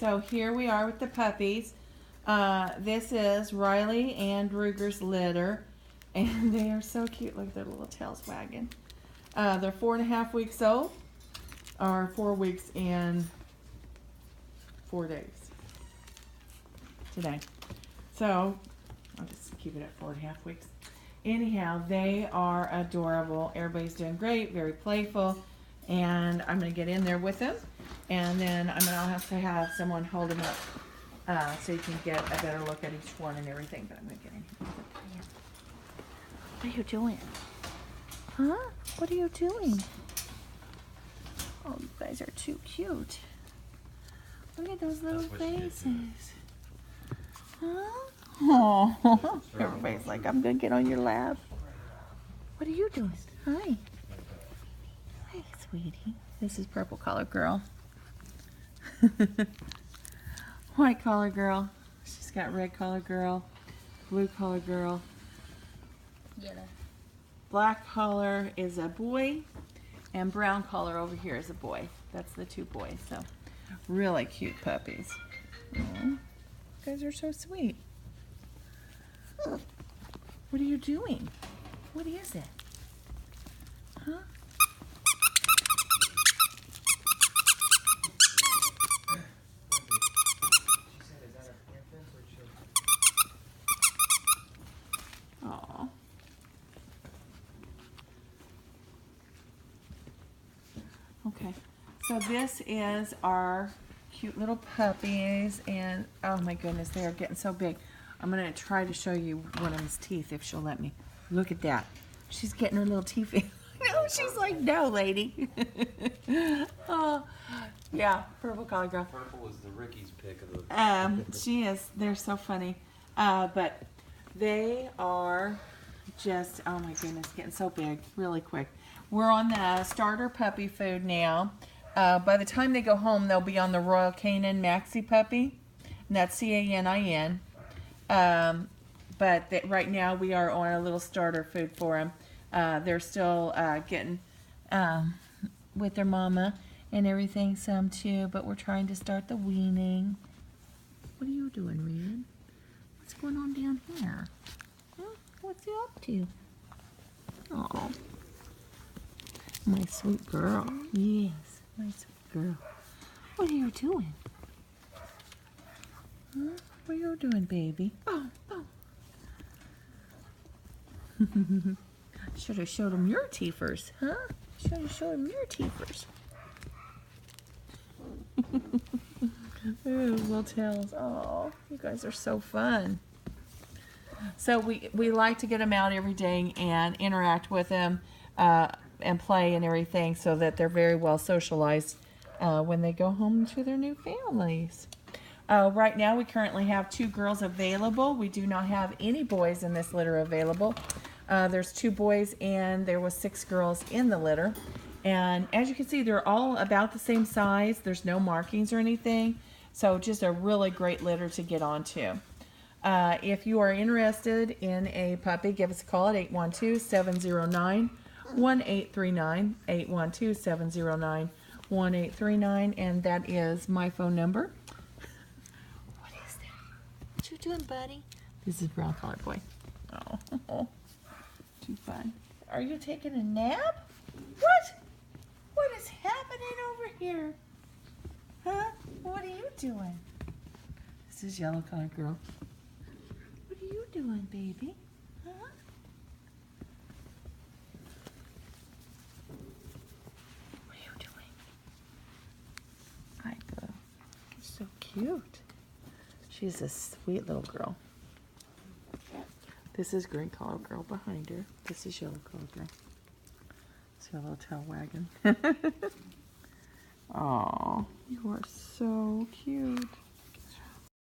so here we are with the puppies. This is Riley and Ruger's litter, and they are so cute. Look at their little tails wagging. They're 4.5 weeks old, or 4 weeks and 4 days today. So I'll just keep it at 4.5 weeks. Anyhow, they are adorable. Everybody's doing great, very playful, and I'm going to get in there with them, and then I'll have to have someone hold them up so you can get a better look at each one and everything. But I'm going to get in here. What are you doing? Huh? What are you doing? Oh, you guys are too cute. Look at those little faces. Huh? Oh, everybody's like, I'm gonna get on your lap. What are you doing? Hi. Hi, sweetie. This is Purple Collar Girl. White Collar Girl. She's got Red Collar Girl, Blue Collar Girl. Yellow. Black Collar is a boy, and Brown Collar over here is a boy. That's the 2 boys. So, really cute puppies. Aww. You guys are so sweet. What are you doing? What is it? Huh? Aww. Okay, so this is our cute little puppies, and oh my goodness, they are getting so big. I'm going to try to show you one of his teeth if she'll let me. Look at that. She's getting her little teeth in. No, she's like, no, lady. Oh, yeah, Purple Collar Girl. Purple was the Ricky's pick of the... She is. They're so funny. But they are just, oh my goodness, getting so big really quick. We're on the starter puppy food now. By the time they go home, they'll be on the Royal Canin Maxi Puppy. And that's CANIN. But right now we are on a little starter food for them. They're still getting with their mama and everything, some too, but we're trying to start the weaning. What are you doing, Red? What's going on down here? Huh? What's you up to? Oh, my sweet girl. Yes, my sweet girl. What are you doing? Huh? What are you doing, baby? Oh, oh. Should have showed him your teethers, huh? Should have showed him your teethers. Ooh, little tails. Oh, you guys are so fun. So we like to get them out every day and interact with them and play and everything so that they're very well socialized when they go home to their new families. Right now we currently have 2 girls available. We do not have any boys in this litter available. There's 2 boys and there was 6 girls in the litter. And as you can see, they're all about the same size. There's no markings or anything. So just a really great litter to get onto. If you are interested in a puppy, give us a call at 812-709-1839. 812-709-1839. And that is my phone number. What is that? What you doing, buddy? This is Brown Collar Boy. Oh, too fun. Are you taking a nap? What? What is happening over here? Huh? What are you doing? This is Yellow Collar Girl. What are you doing, baby? Huh? What are you doing? Hi, girl. You're so cute. She's a sweet little girl. This is Green Collar Girl behind her. This is Yellow Collar Girl. See a little tail wagging. Aw, you are so cute.